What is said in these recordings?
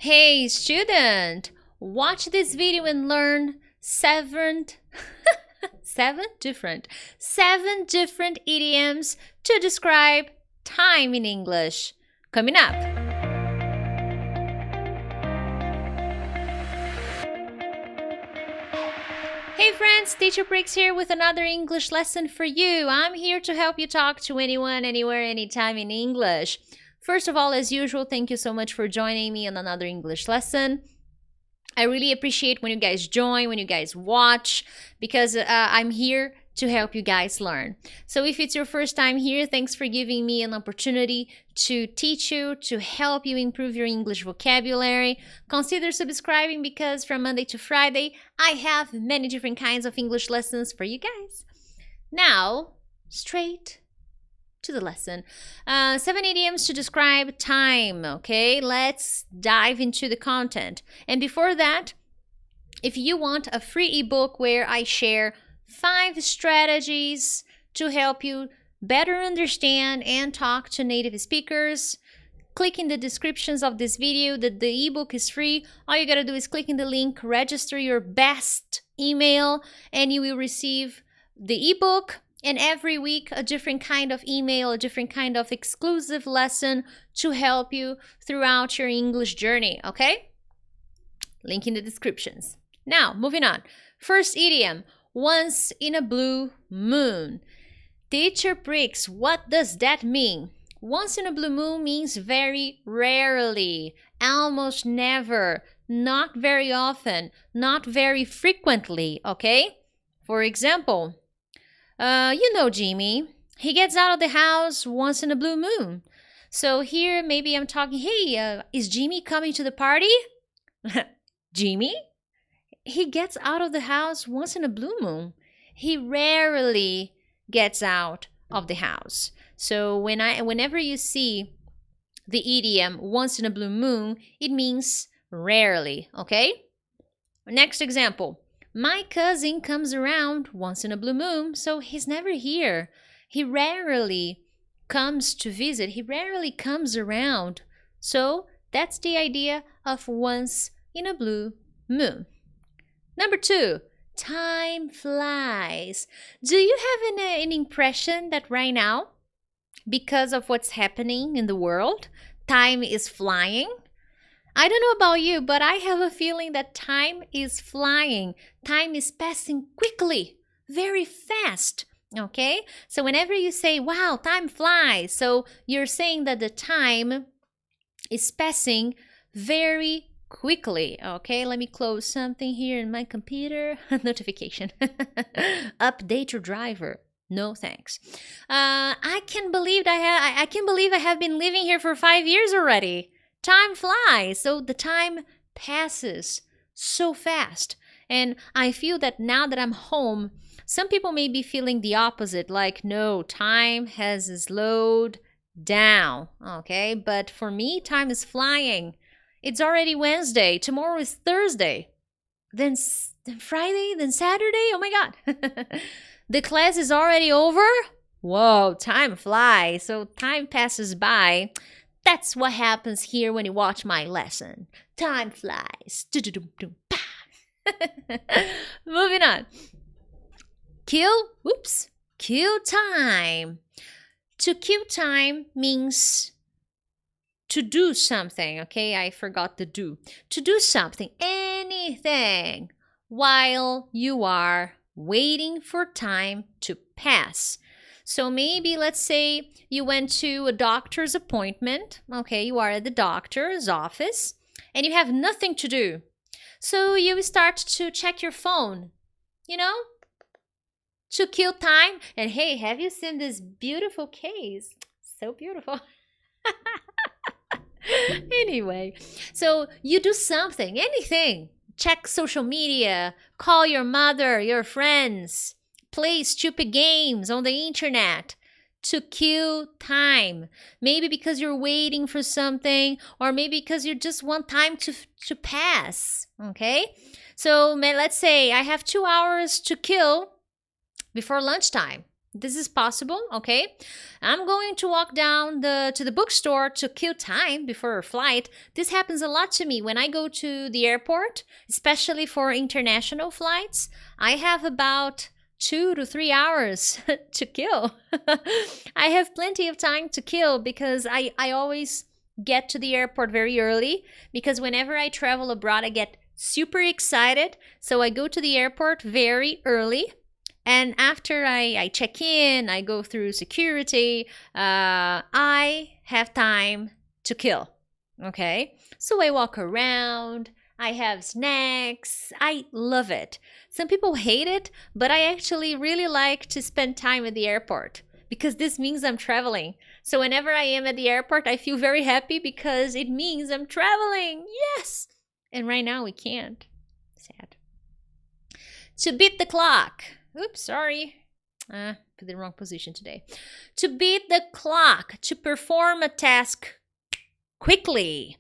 Hey student, watch this video and learn seven different idioms to describe time in English. Coming up. Hey friends, Teacher Prix here with another English lesson for you. I'm here to help you talk to anyone, anywhere, anytime in English. First of all, as usual, thank you so much for joining me on another English lesson. I really appreciate when you guys join, when you guys watch, because I'm here to help you guys learn. So if it's your first time here, thanks for giving me an opportunity to teach you, to help you improve your English vocabulary. Consider subscribing because from Monday to Friday, I have many different kinds of English lessons for you guys. Now, straight to the lesson. 7 idioms to describe time, okay? Let's dive into the content. And before that, if you want a free ebook where I share 5 strategies to help you better understand and talk to native speakers, click in the descriptions of this video. The ebook is free. All you gotta do is click in the link, register your best email, and you will receive the ebook. And every week, a different kind of email, a different kind of exclusive lesson to help you throughout your English journey, okay? Link in the descriptions. Now, moving on. First idiom, once in a blue moon. Teacher Prix, what does that mean? Once in a blue moon means very rarely, almost never, not very often, not very frequently, okay? For example, you know Jimmy. He gets out of the house once in a blue moon. So here maybe I'm talking, hey, is Jimmy coming to the party? Jimmy? He gets out of the house once in a blue moon. He rarely gets out of the house. So whenever you see the idiom once in a blue moon, it means rarely, okay? Next example. My cousin comes around once in a blue moon, so he's never here. He rarely comes to visit. He rarely comes around. So that's the idea of once in a blue moon. Number 2, time flies. Do you have an impression that right now, because of what's happening in the world, time is flying? I don't know about you, but I have a feeling that time is flying. Time is passing quickly, very fast, okay? So whenever you say, wow, time flies, so you're saying that the time is passing very quickly, okay? Let me close something here in my computer. Notification. Update your driver. No thanks. I can't believe I have been living here for 5 years already. Time flies, so the time passes so fast. And I feel that now that I'm home, some people may be feeling the opposite, like, no, time has slowed down, okay? But for me, time is flying. It's already Wednesday, tomorrow is Thursday, then Friday, then Saturday, oh my God. The class is already over? Whoa, time flies, so time passes by. That's what happens here when you watch my lesson. Time flies. Moving on. Kill time. To kill time means to do something, okay? I forgot the do. To do something, anything, while you are waiting for time to pass. So maybe let's say you went to a doctor's appointment, okay, you are at the doctor's office and you have nothing to do. So you start to check your phone, you know, to kill time. And hey, have you seen this beautiful case? So beautiful. Anyway, so you do something, anything. Check social media, call your mother, your friends, play stupid games on the internet to kill time. Maybe because you're waiting for something, or maybe because you just want time to pass, okay? So let's say I have 2 hours to kill before lunchtime. This is possible, okay? I'm going to walk down to the bookstore to kill time before a flight. This happens a lot to me when I go to the airport, especially for international flights. I have about 2 to 3 hours to kill. I have plenty of time to kill because I always get to the airport very early, because whenever I travel abroad, I get super excited. So I go to the airport very early. And after I check in, I go through security, I have time to kill, okay? So I walk around, I have snacks, I love it. Some people hate it, but I actually really like to spend time at the airport because this means I'm traveling. So whenever I am at the airport, I feel very happy because it means I'm traveling, yes! And right now we can't, sad. To beat the clock. Oops, sorry. Put the wrong position today. To beat the clock, to perform a task quickly,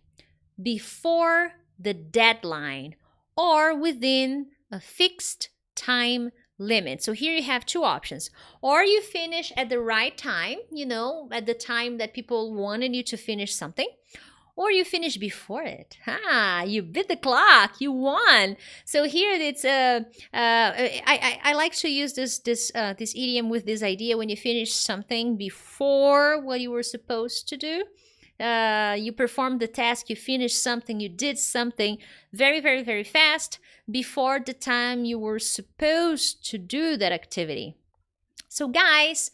before the deadline, or within a fixed time limit. So here you have two options. Or you finish at the right time, at the time that people wanted you to finish something. Or you finish before it. You beat the clock. You won. So here it's I like to use this idiom with this idea: when you finish something before what you were supposed to do. You performed the task, you finished something, you did something very, very, very fast before the time you were supposed to do that activity. So guys,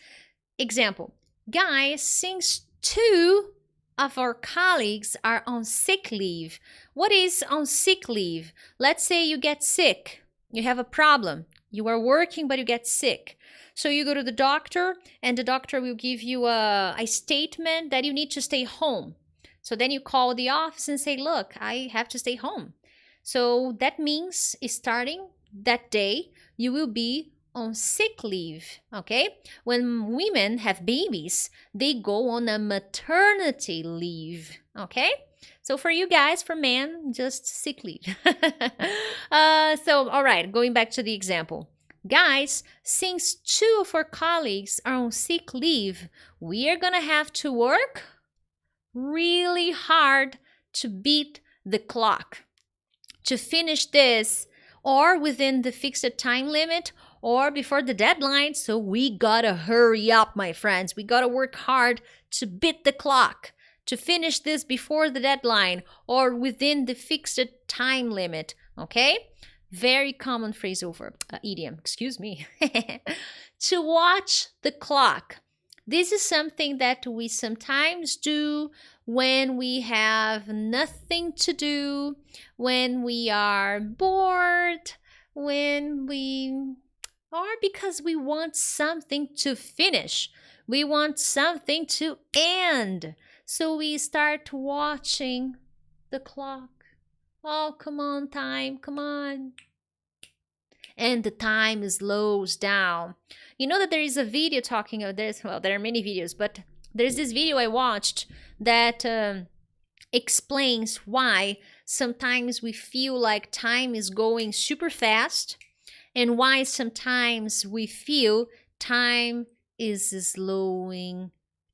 example. Guys, since 2 of our colleagues are on sick leave. What is on sick leave? Let's say you get sick. You have a problem. You are working, but you get sick. So you go to the doctor, and the doctor will give you a statement that you need to stay home. So then you call the office and say, look, I have to stay home. So that means starting that day, you will be on sick leave, okay? When women have babies, they go on a maternity leave, okay? So for you guys, for men, just sick leave. All right, going back to the example. Guys, since 2 of our colleagues are on sick leave, we are gonna have to work really hard to beat the clock, to finish this, or within the fixed time limit, or before the deadline. So we gotta hurry up, my friends. We gotta work hard to beat the clock, to finish this before the deadline or within the fixed time limit, okay? Very common phrasal verb, idiom, excuse me. To watch the clock. This is something that we sometimes do when we have nothing to do, when we are bored, or because we want something to finish. We want something to end. So we start watching the clock. Oh, come on, time, come on. And the time slows down. You know that there is a video talking about this. Well, there are many videos, but there's this video I watched that explains why sometimes we feel like time is going super fast, and why sometimes we feel time is slowing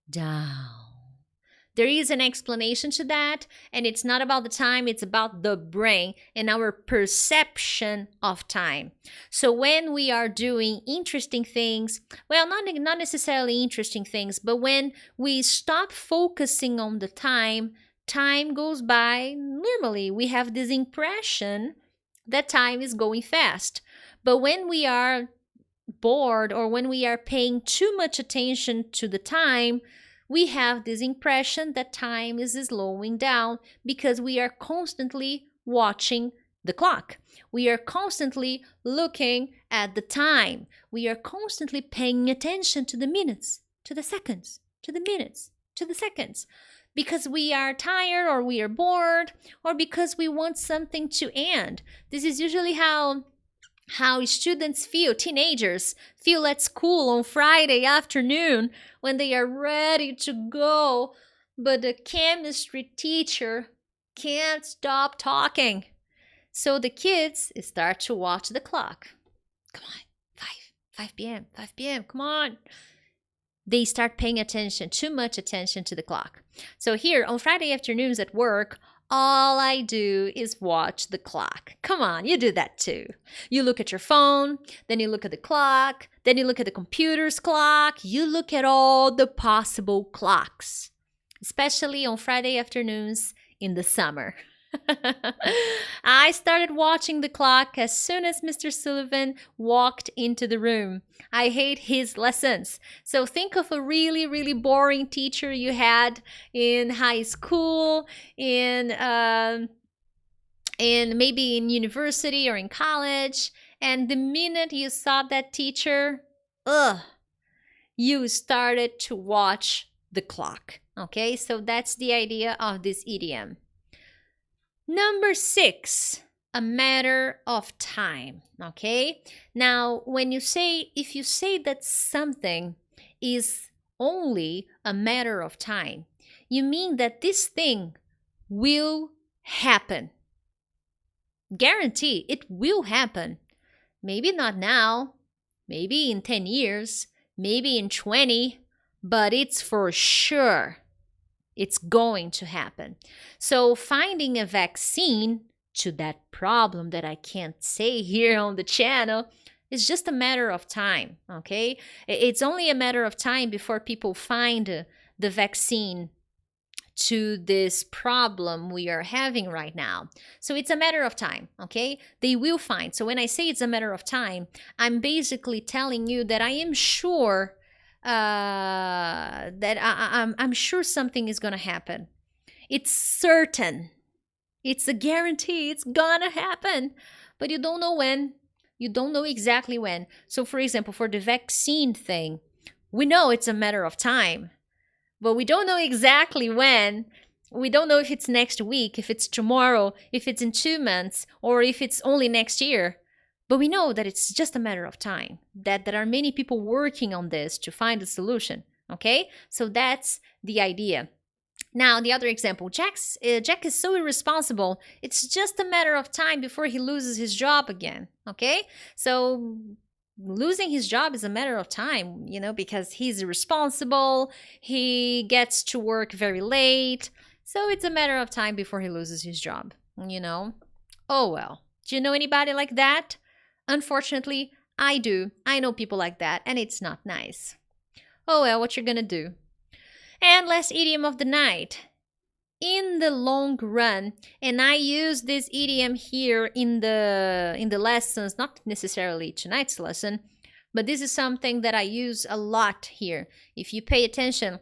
down. There is an explanation to that, and it's not about the time, it's about the brain and our perception of time. So when we are doing interesting things, well, not necessarily interesting things, but when we stop focusing on the time goes by normally. We have this impression that time is going fast. But when we are bored or when we are paying too much attention to the time, we have this impression that time is slowing down because we are constantly watching the clock. We are constantly looking at the time. We are constantly paying attention to the minutes, to the seconds, to the minutes, to the seconds, because we are tired or we are bored or because we want something to end. This is usually how students feel, teenagers feel at school on Friday afternoon when they are ready to go, but the chemistry teacher can't stop talking. So the kids start to watch the clock. Come on, 5, 5 p.m., 5 p.m., come on. They start paying attention, too much attention to the clock. So here on Friday afternoons at work, all I do is watch the clock. Come on, you do that too. You look at your phone, then you look at the clock, then you look at the computer's clock, you look at all the possible clocks, especially on Friday afternoons in the summer. I started watching the clock as soon as Mr. Sullivan walked into the room. I hate his lessons. So think of a really, really boring teacher you had in high school, in maybe in university or in college. And the minute you saw that teacher, you started to watch the clock. Okay, so that's the idea of this idiom. Number 6, a matter of time, okay? Now, if you say that something is only a matter of time, you mean that this thing will happen. Guarantee it will happen. Maybe not now, maybe in 10 years, maybe in 20, but it's for sure. It's going to happen. So finding a vaccine to that problem that I can't say here on the channel is just a matter of time, okay? It's only a matter of time before people find the vaccine to this problem we are having right now. So it's a matter of time, okay? They will find. So when I say it's a matter of time, I'm basically telling you that I am sure that I'm sure something is gonna happen. It's certain. It's a guarantee. It's gonna happen, but you don't know when. You don't know exactly when. So, for example, for the vaccine thing, we know it's a matter of time, but we don't know exactly when. We don't know if it's next week, if it's tomorrow, if it's in 2 months, or if it's only next year. But we know that it's just a matter of time, that there are many people working on this to find a solution, okay? So that's the idea. Now, the other example, Jack is so irresponsible, it's just a matter of time before he loses his job again, okay? So losing his job is a matter of time, because he's irresponsible, he gets to work very late, so it's a matter of time before he loses his job, Oh well. Do you know anybody like that? Unfortunately, I do. I know people like that, and it's not nice. Oh well, what you're gonna do? And last idiom of the night. In the long run, and I use this idiom here in the lessons, not necessarily tonight's lesson, but this is something that I use a lot here. If you pay attention,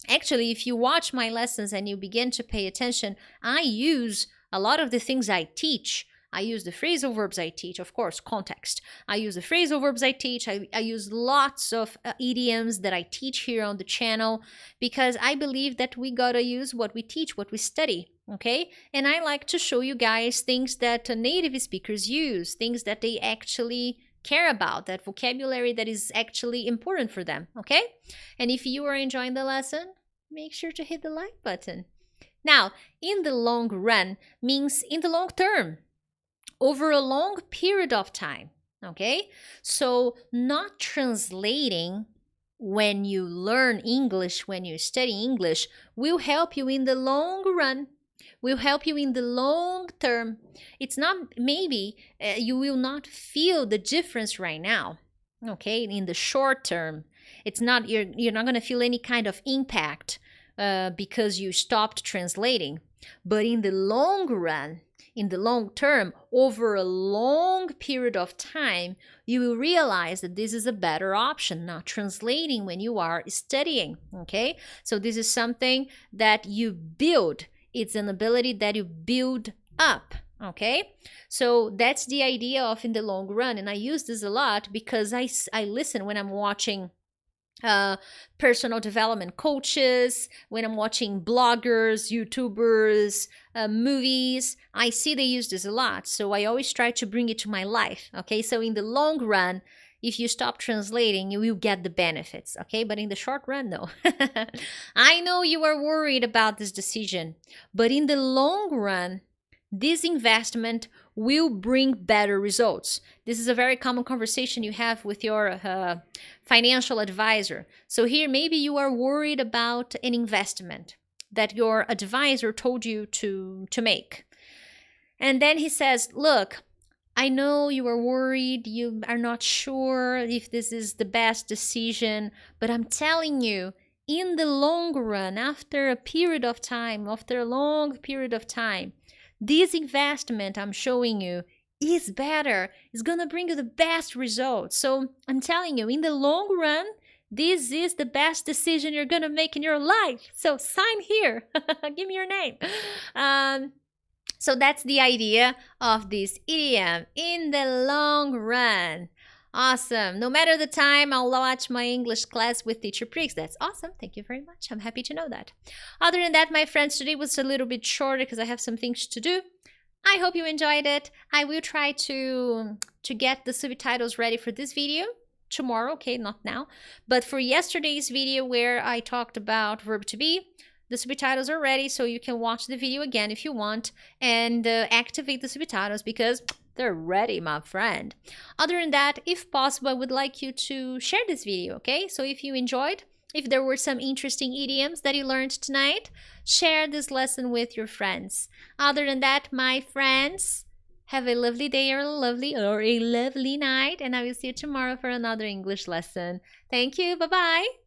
actually, if you watch my lessons and you begin to pay attention, I use a lot of the things I teach. I use the phrasal verbs I teach, of course, context. I use the phrasal verbs I teach. I use lots of idioms that I teach here on the channel because I believe that we gotta use what we teach, what we study, okay? And I like to show you guys things that native speakers use, things that they actually care about, that vocabulary that is actually important for them, okay? And if you are enjoying the lesson, make sure to hit the like button. Now, in the long run means in the long term, over a long period of time, okay? So not translating when you learn English, when you study English, will help you in the long run, will help you in the long term. It's not, maybe you will not feel the difference right now, okay? In the short term, it's not, you're not gonna feel any kind of impact because you stopped translating. But in the long run, in the long term, over a long period of time, you will realize that this is a better option, not translating when you are studying, okay? So this is something that you build. It's an ability that you build up, okay? So that's the idea of in the long run, and I use this a lot because I listen when I'm watching personal development coaches, when I'm watching bloggers, YouTubers, movies, I see they use this a lot. So I always try to bring it to my life, okay? So in the long run, if you stop translating, you will get the benefits, okay? But in the short run, no. I know you are worried about this decision, but in the long run, this investment will bring better results. This is a very common conversation you have with your financial advisor. So here, maybe you are worried about an investment that your advisor told you to make. And then he says, look, I know you are worried, you are not sure if this is the best decision, but I'm telling you, in the long run, after a period of time, after a long period of time, this investment I'm showing you is better. It's gonna bring you the best results. So I'm telling you, in the long run, this is the best decision you're gonna make in your life. So sign here. Give me your name. So that's the idea of this idiom, in the long run. Awesome. No matter the time, I'll watch my English class with Teacher Prix. That's awesome. Thank you very much. I'm happy to know that. Other than that, my friends, today was a little bit shorter because I have some things to do. I hope you enjoyed it. I will try to get the subtitles ready for this video tomorrow. Okay, not now. But for yesterday's video where I talked about verb to be, the subtitles are ready, so you can watch the video again if you want and activate the subtitles because they're ready, my friend. Other than that, if possible, I would like you to share this video, okay? So if you enjoyed, if there were some interesting idioms that you learned tonight, share this lesson with your friends. Other than that, my friends, have a lovely day or a lovely night, and I will see you tomorrow for another English lesson. Thank you. Bye-bye.